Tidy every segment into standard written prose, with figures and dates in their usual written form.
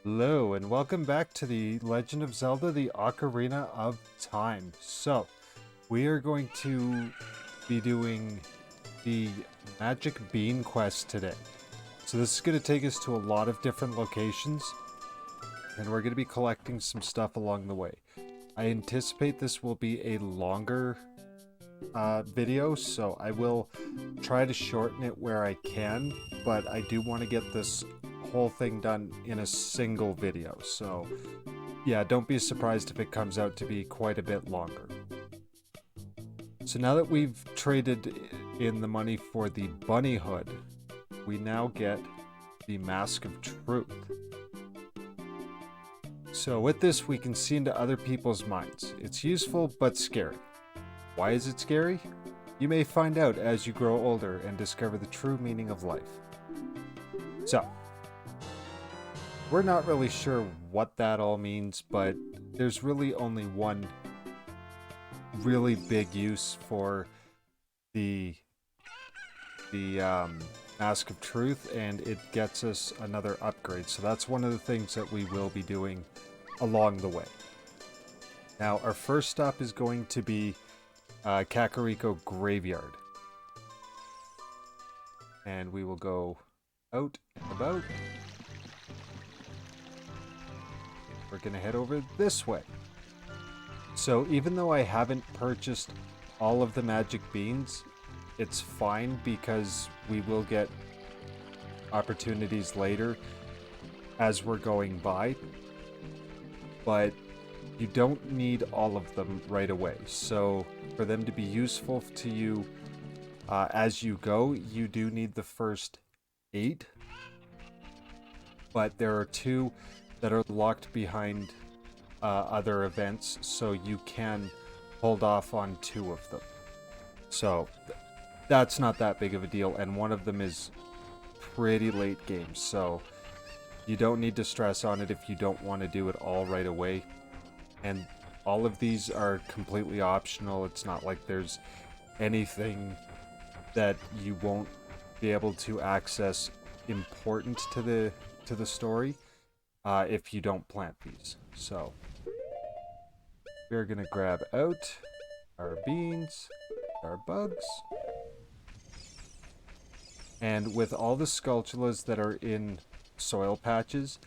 Hello, and welcome back to the Legend of Zelda, the Ocarina of Time. So, we are going to be doing the Magic Bean quest today. So this is going to take us to a lot of different locations, and we're going to be collecting some stuff along the way. I anticipate this will be a longer video, so I will try to shorten it where I can, but I do want to get this whole thing done in a single video, so yeah, don't be surprised if it comes out to be quite a bit longer. So now that we've traded in the money for the bunny hood, we now get the Mask of Truth. So with this, we can see into other people's minds. It's useful, but scary. Why is it scary? You may find out as you grow older and discover the true meaning of life. So, we're not really sure what that all means, but there's really only one really big use for the Mask of Truth, and it gets us another upgrade. So that's one of the things that we will be doing along the way. Now, our first stop is going to be Kakariko Graveyard. And we will go out and about. We're going to head over this way. So even though I haven't purchased all of the magic beans, it's fine because we will get opportunities later as we're going by. But you don't need all of them right away. So for them to be useful to you as you go, you do need the first 8. But there are 2 that are locked behind other events, so you can hold off on 2 of them. So that's not that big of a deal, and one of them is pretty late game, so you don't need to stress on it if you don't want to do it all right away. And all of these are completely optional. It's not like there's anything that you won't be able to access important to the story if you don't plant these. So we're gonna grab out our beans, our bugs, and with all the sculptulas that are in soil patches,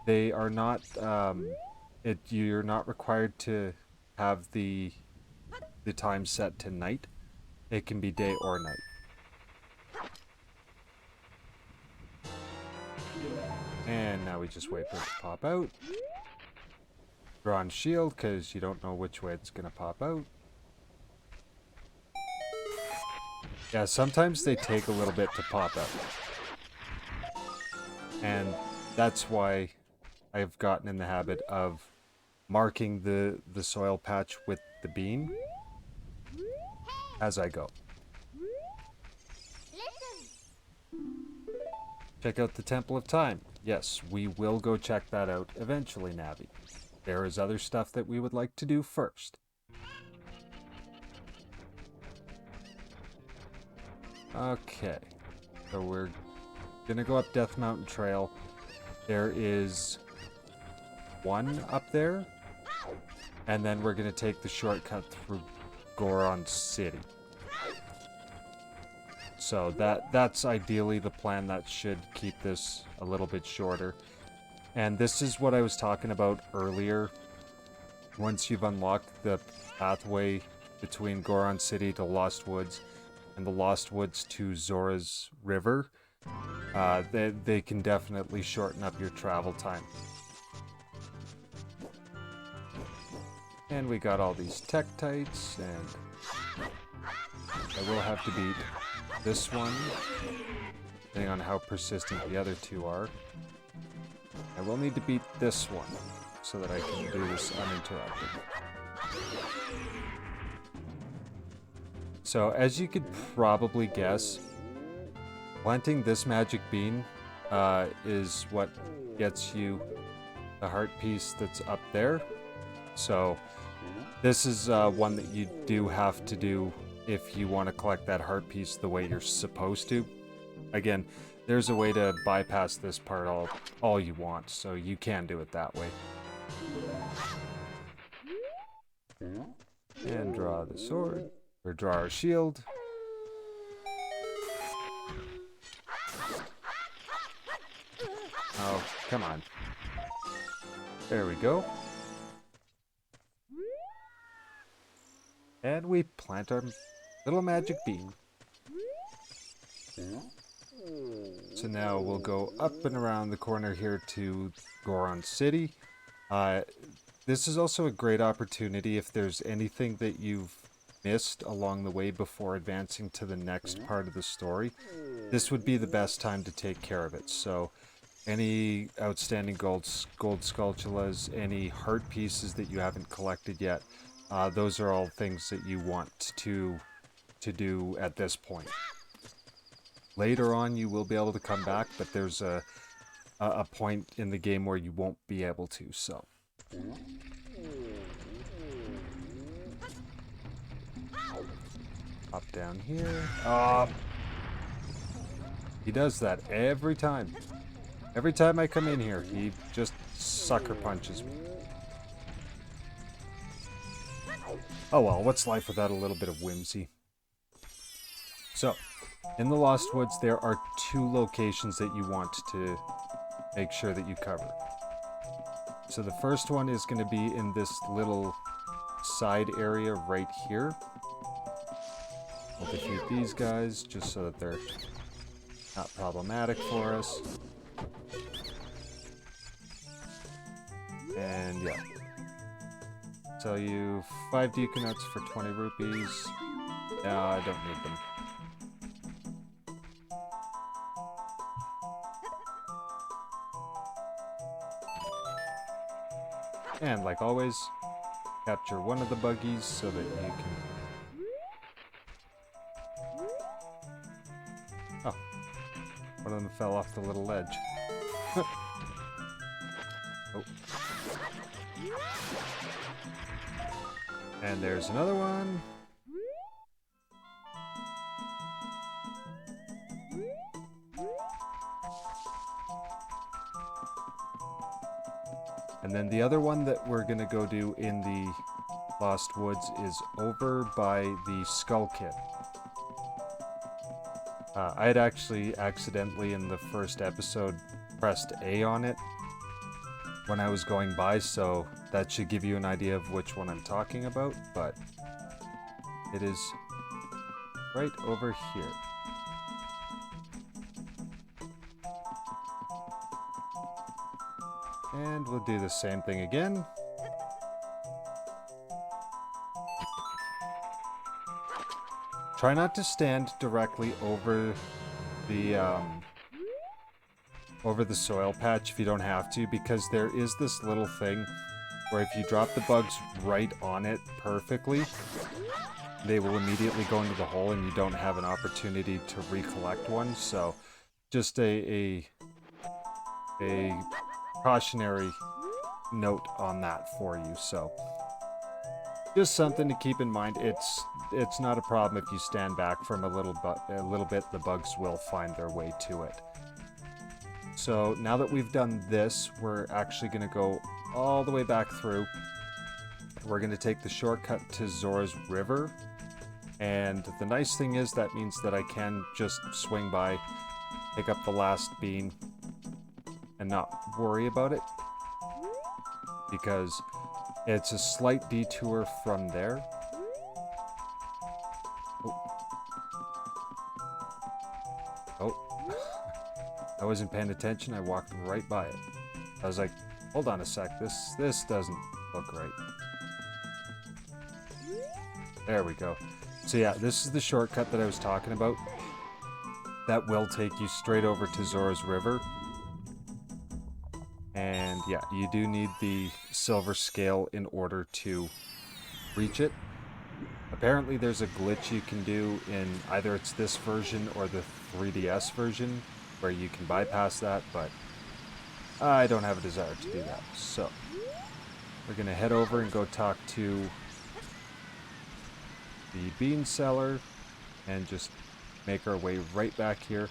they are not you're not required to have the time set to night. It can be day or night. And now we just wait for it to pop out. Drawn shield, because you don't know which way it's going to pop out. Yeah, sometimes they take a little bit to pop out. And that's why I've gotten in the habit of marking the soil patch with the bean as I go. Check out the Temple of Time. Yes, we will go check that out eventually, Navi. There is other stuff that we would like to do first. Okay, so we're gonna go up Death Mountain Trail. There is one up there, and then we're gonna take the shortcut through Goron City. So that's ideally the plan. That should keep this a little bit shorter. And this is what I was talking about earlier. Once you've unlocked the pathway between Goron City to Lost Woods and the Lost Woods to Zora's River, they can definitely shorten up your travel time. And we got all these Tektites, and I will have to beat this one, depending on how persistent the other 2 are. I will need to beat this one so that I can do this uninterrupted. So, as you could probably guess, planting this magic bean is what gets you the heart piece that's up there. So, this is one that you do have to do if you want to collect that heart piece the way you're supposed to. Again, there's a way to bypass this part all you want, so you can do it that way. And draw the sword, or draw our shield. Oh, come on. There we go. And we plant our little magic bean. So now we'll go up and around the corner here to Goron City. This is also a great opportunity if there's anything that you've missed along the way before advancing to the next part of the story. This would be the best time to take care of it. So any outstanding gold sculptulas, any heart pieces that you haven't collected yet, those are all things that you want to do at this point. Later on, you will be able to come back, but there's a point in the game where you won't be able to, so. Hop down here. He does that every time. Every time I come in here, he just sucker punches me. Oh well, what's life without a little bit of whimsy? So, in the Lost Woods, there are 2 locations that you want to make sure that you cover. So the first one is going to be in this little side area right here. We'll defeat these guys just so that they're not problematic for us. And yeah. Sell you 5 Deconuts for 20 rupees. No, I don't need them. And like always, capture one of the buggies so that you can... Oh. One of them fell off the little ledge. Oh. And there's another one. And then the other one that we're gonna go do in the Lost Woods is over by the Skull Kid. I had actually accidentally in the first episode pressed A on it when I was going by, so that should give you an idea of which one I'm talking about, but it is right over here. And we'll do the same thing again. Try not to stand directly over the soil patch if you don't have to, because there is this little thing where if you drop the bugs right on it perfectly, they will immediately go into the hole and you don't have an opportunity to recollect one. So just a cautionary note on that for you. So just something to keep in mind. It's not a problem if you stand back from a little bit. The bugs will find their way to it. So now that we've done this, we're actually going to go all the way back through. We're going to take the shortcut to Zora's River. And the nice thing is that means that I can just swing by, pick up the last bean, and not worry about it. Because it's a slight detour from there. Oh. I wasn't paying attention, I walked right by it. I was like, hold on a sec, this doesn't look right. There we go. So yeah, this is the shortcut that I was talking about. That will take you straight over to Zora's River. And yeah, you do need the silver scale in order to reach it. Apparently there's a glitch you can do in either it's this version or the 3DS version where you can bypass that, but I don't have a desire to do that. So we're gonna head over and go talk to the bean seller and just make our way right back here.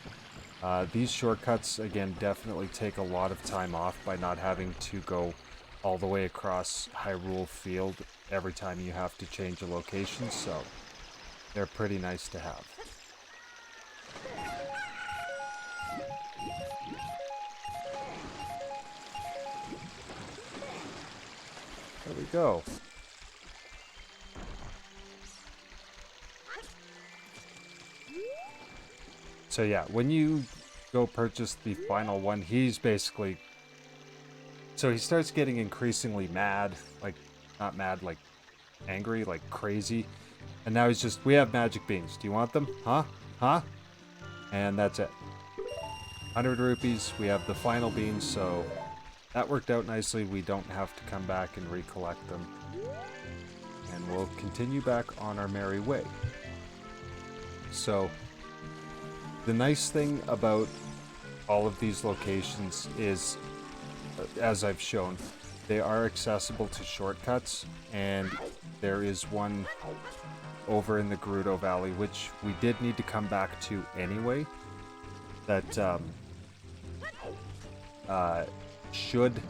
These shortcuts, again, definitely take a lot of time off by not having to go all the way across Hyrule Field every time you have to change a location, so they're pretty nice to have. There we go. So yeah, when you go purchase the final one, he's basically... So he starts getting increasingly mad, like, not mad, like, angry, like crazy. And now he's just, we have magic beans. Do you want them? Huh? Huh? And that's it. 100 rupees, we have the final beans, so that worked out nicely. We don't have to come back and recollect them. And we'll continue back on our merry way. So, the nice thing about all of these locations is, as I've shown, they are accessible to shortcuts, and there is one over in the Gerudo Valley, which we did need to come back to anyway, that should...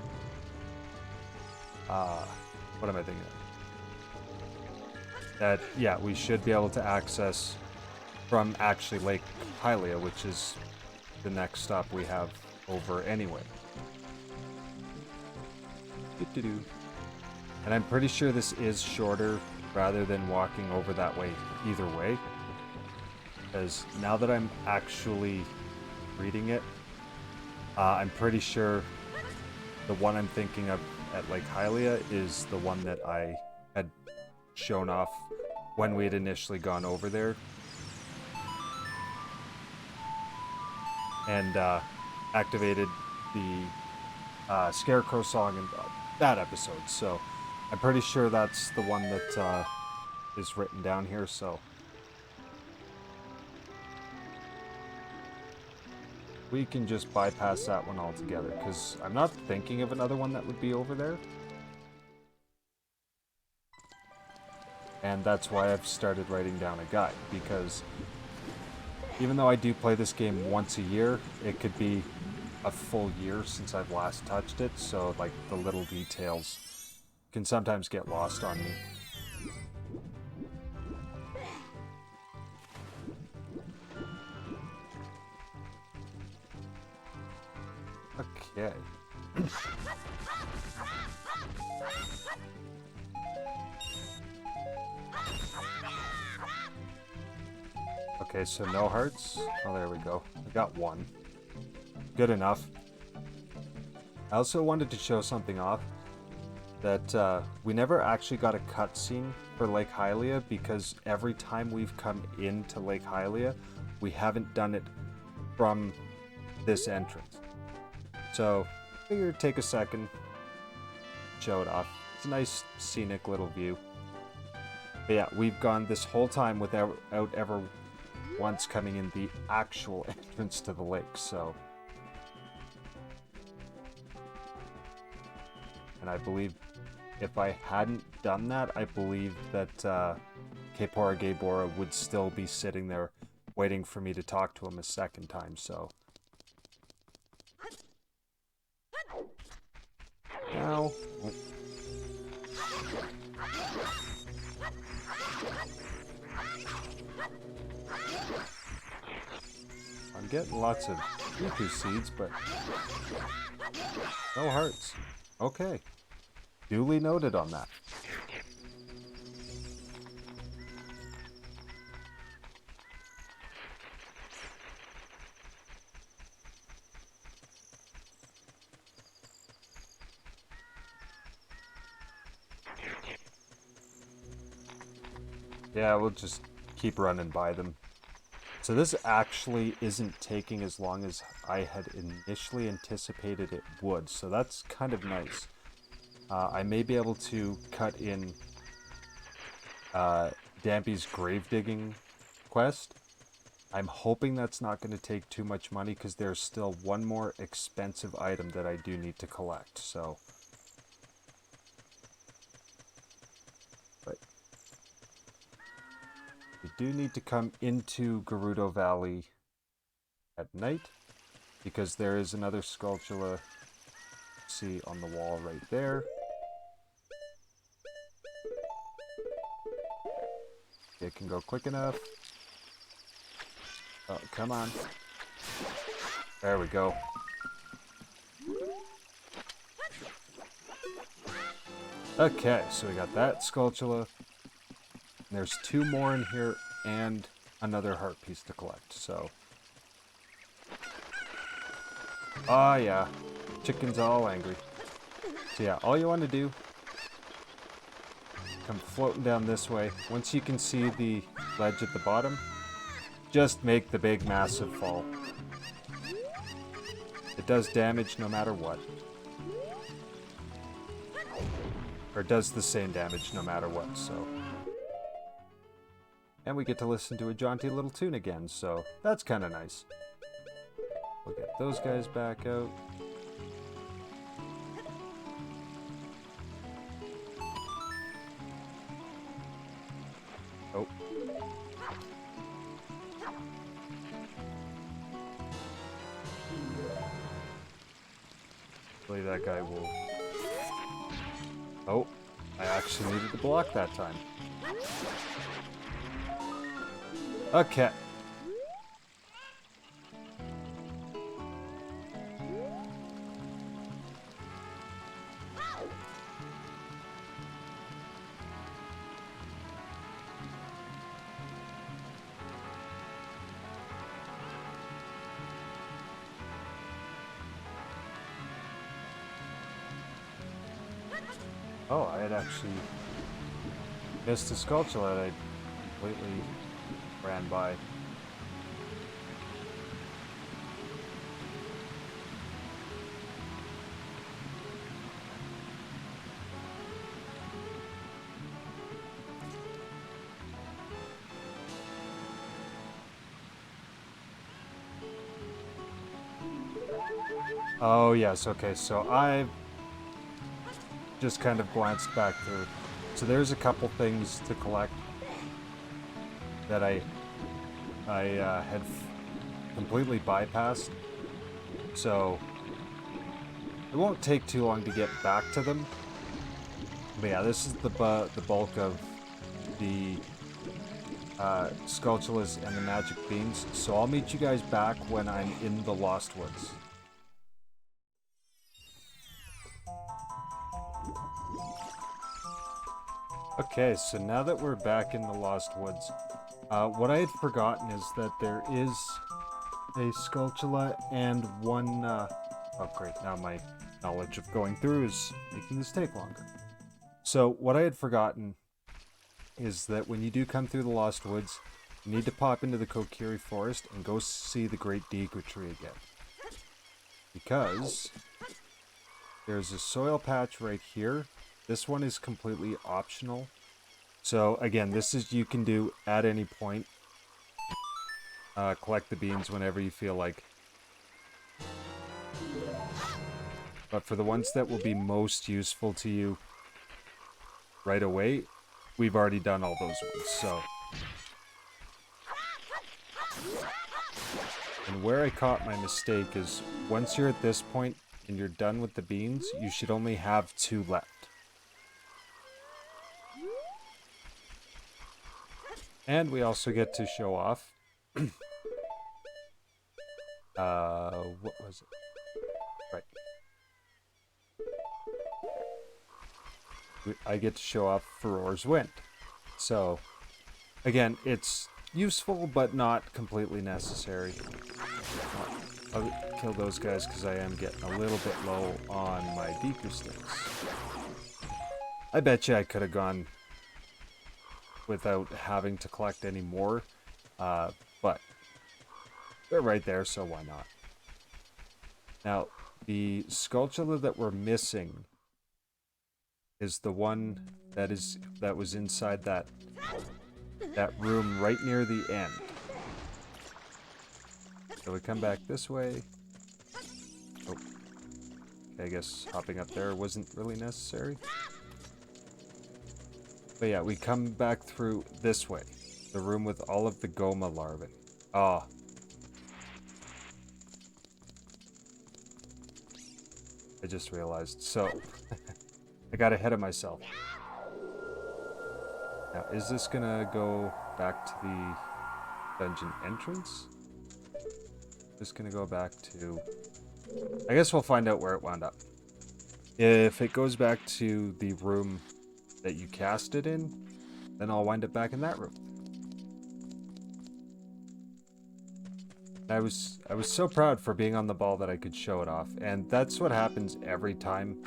what am I thinking of? That, yeah, we should be able to access from actually Lake Hylia, which is the next stop we have over anyway. And I'm pretty sure this is shorter rather than walking over that way either way. Because now that I'm actually reading it, I'm pretty sure the one I'm thinking of at Lake Hylia is the one that I had shown off when we had initially gone over there. And activated the Scarecrow song in that episode. So I'm pretty sure that's the one that is written down here, so... we can just bypass that one altogether, because I'm not thinking of another one that would be over there. And that's why I've started writing down a guide, because even though I do play this game once a year, it could be a full year since I've last touched it, so like the little details can sometimes get lost on me. Okay. Okay, so no hearts. Oh, there we go. I got one. Good enough. I also wanted to show something off. That we never actually got a cutscene for Lake Hylia, because every time we've come into Lake Hylia, we haven't done it from this entrance. So, I figured take a second, show it off. It's a nice scenic little view. But yeah, we've gone this whole time without ever once coming in the actual entrance to the lake, so... And I believe if I hadn't done that, I believe that Kepora Gaebora would still be sitting there waiting for me to talk to him a second time, so... Now... I'm getting lots of Riku seeds, but... no hearts. Okay. Duly noted on that. Yeah, we'll just keep running by them. So this actually isn't taking as long as I had initially anticipated it would, so that's kind of nice. I may be able to cut in Dampy's grave digging quest. I'm hoping that's not going to take too much money, because there's still one more expensive item that I do need to collect, so... But we do need to come into Gerudo Valley at night. because there is another Skulltula, see, on the wall right there. It can go quick enough. Oh, come on. There we go. Okay, so we got that Skulltula. There's 2 more in here and another heart piece to collect, so... Oh yeah, chicken's all angry. So yeah, all you want to do, come floating down this way. Once you can see the ledge at the bottom, just make the big massive fall. It does damage no matter what. Or does the same damage no matter what, so... And we get to listen to a jaunty little tune again, so that's kind of nice. We'll get those guys back out. Oh. Hopefully that guy will... Oh, I actually needed to block that time. Okay. Oh, I had actually missed a Skulltula that I completely ran by. Oh yes, okay, so I've just kind of glanced back through. So there's a couple things to collect that I had completely bypassed. So it won't take too long to get back to them. But yeah, this is the bulk of the Skulltulas and the magic beans. So I'll meet you guys back when I'm in the Lost Woods. Okay, so now that we're back in the Lost Woods, what I had forgotten is that there is a Skulltula and one, oh great, now my knowledge of going through is making this take longer. So what I had forgotten is that when you do come through the Lost Woods, you need to pop into the Kokiri Forest and go see the Great Deku Tree again. Because there's a soil patch right here. This one is completely optional. So again, this is you can do at any point. Collect the beans whenever you feel like. But for the ones that will be most useful to you right away, we've already done all those ones, so. And where I caught my mistake is once you're at this point and you're done with the beans, you should only have 2 left. And we also get to show off. What was it? Right. I get to show off Farore's Wind. So, again, it's useful, but not completely necessary. I'll kill those guys because I am getting a little bit low on my Deku sticks. I bet you I could have gone without having to collect any more, but they're right there, so why not? Now, the Skulltula that we're missing is the one that was inside that room right near the end. So we come back this way. Oh, okay, I guess hopping up there wasn't really necessary. But yeah, we come back through this way. The room with all of the Goma larvae. Ah. I just realized. So, I got ahead of myself. Now, is this gonna go back to the dungeon entrance? Just gonna go back to... I guess we'll find out where it wound up. If it goes back to the room that you cast it in, then I'll wind up back in that room. I was so proud for being on the ball that I could show it off, and that's what happens every time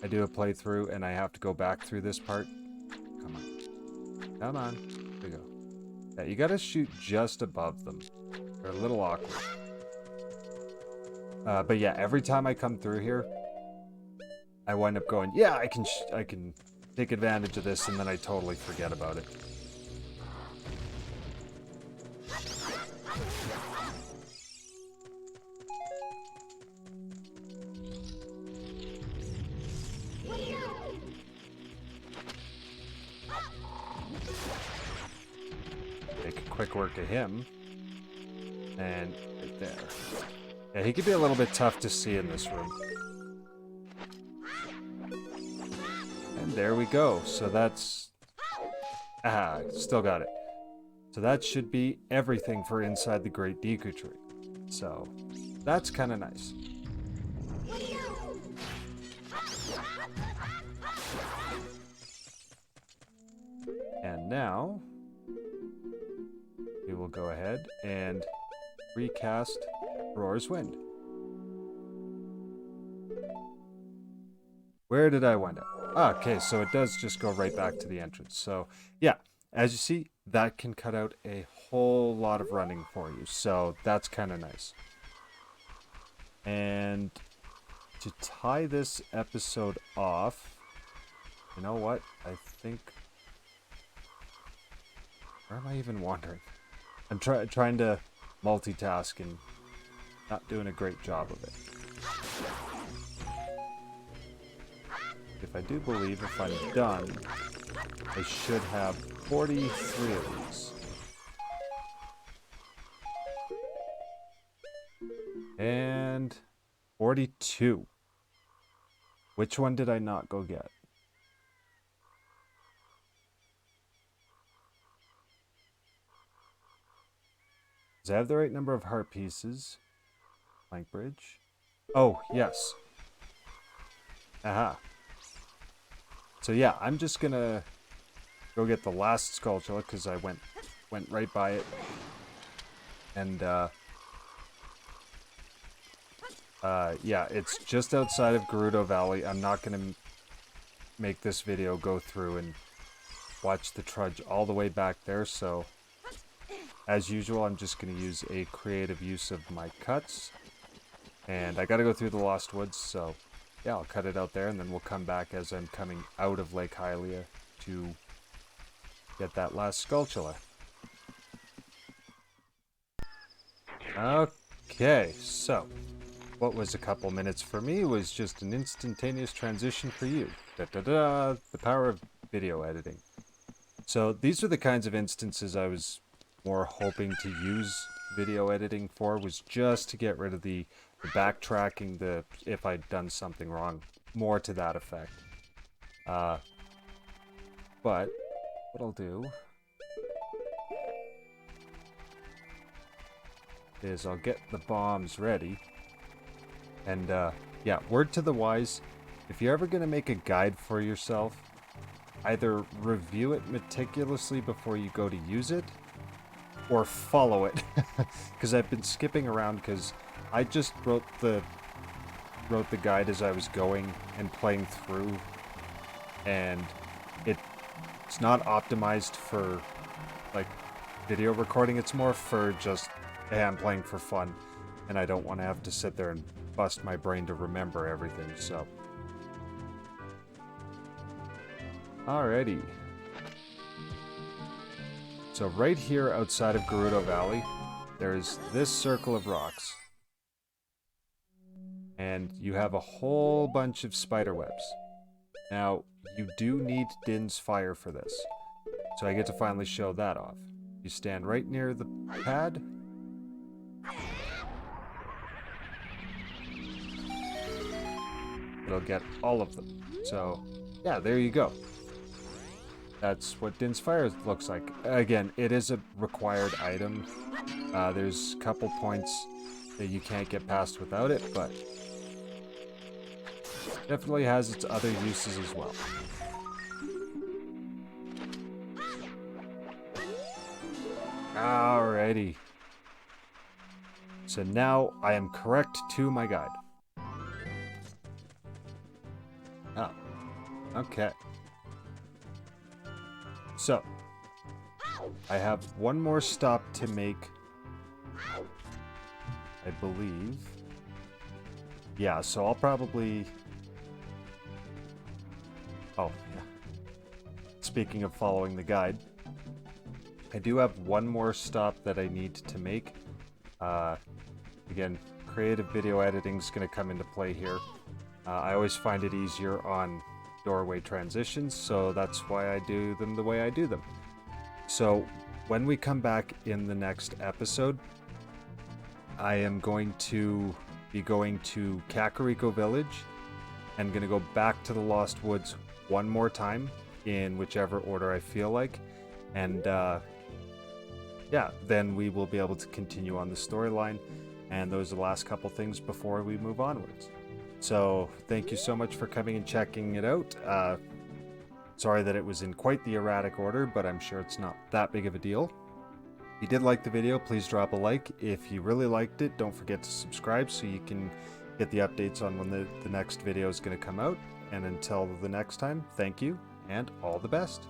I do a playthrough and I have to go back through this part. Come on. Come on. There we go. Yeah, you gotta shoot just above them. They're a little awkward. But yeah, every time I come through here, I wind up going, yeah, I can take advantage of this, and then I totally forget about it. Make a quick work of him. And right there. Yeah, he could be a little bit tough to see in this room. And there we go. So that's... Ah, still got it. So that should be everything for inside the Great Deku Tree. So, that's kind of nice. And now, we will go ahead and recast Roar's Wind. Where did I wind up? Ah, okay, so it does just go right back to the entrance. So, yeah, as you see, that can cut out a whole lot of running for you. So, that's kind of nice. And to tie this episode off, you know what? I think... Where am I even wandering? I'm trying to multitask and not doing a great job of it. If I do believe, if I'm done, I should have 43 of these. And 42. Which one did I not go get? Does I have the right number of heart pieces? Plank bridge. Oh, yes. Aha. So yeah, I'm just gonna go get the last Skulltula because I went right by it. And yeah, it's just outside of Gerudo Valley. I'm not gonna make this video go through and watch the trudge all the way back there, so as usual, I'm just going to use a creative use of my cuts. And I got to go through the Lost Woods, so yeah, I'll cut it out there, and then we'll come back as I'm coming out of Lake Hylia to get that last Skulltula. Okay, so what was a couple minutes for me was just an instantaneous transition for you. Da-da-da, the power of video editing. So these are the kinds of instances I was more hoping to use video editing for, was just to get rid of the backtracking, the if I'd done something wrong, more to that effect. But what I'll do is I'll get the bombs ready, and yeah, word to the wise, if you're ever going to make a guide for yourself, either review it meticulously before you go to use it, or follow it, because I've been skipping around because I just wrote the guide as I was going and playing through, and it's not optimized for like video recording. It's more for just, hey, I'm playing for fun, and I don't want to have to sit there and bust my brain to remember everything. So, alrighty. So right here outside of Gerudo Valley, there's this circle of rocks. And you have a whole bunch of spider webs. Now, you do need Din's Fire for this. So I get to finally show that off. You stand right near the pad. it'll get all of them. So, yeah, there you go. That's what Din's Fire looks like. Again, it is a required item. There's a couple points that you can't get past without it, but definitely has its other uses as well. Alrighty. So now I am correct to my guide. Oh, okay. So, I have one more stop to make, I believe. Yeah, so I'll probably... Oh, yeah. Speaking of following the guide, I do have one more stop that I need to make. Again, creative video editing is going to come into play here. I always find it easier on doorway transitions, so that's why I do them the way I do them. So when we come back in the next episode, I am going to be going to Kakariko Village and going to go back to the Lost Woods one more time in whichever order I feel like, and yeah, then we will be able to continue on the storyline, and those are the last couple things before we move onwards. So thank you so much for coming and checking it out. Sorry that it was in quite the erratic order, but I'm sure it's not that big of a deal. If you did like the video, please drop a like. If you really liked it, don't forget to subscribe so you can get the updates on when the next video is going to come out. And until the next time, thank you and all the best.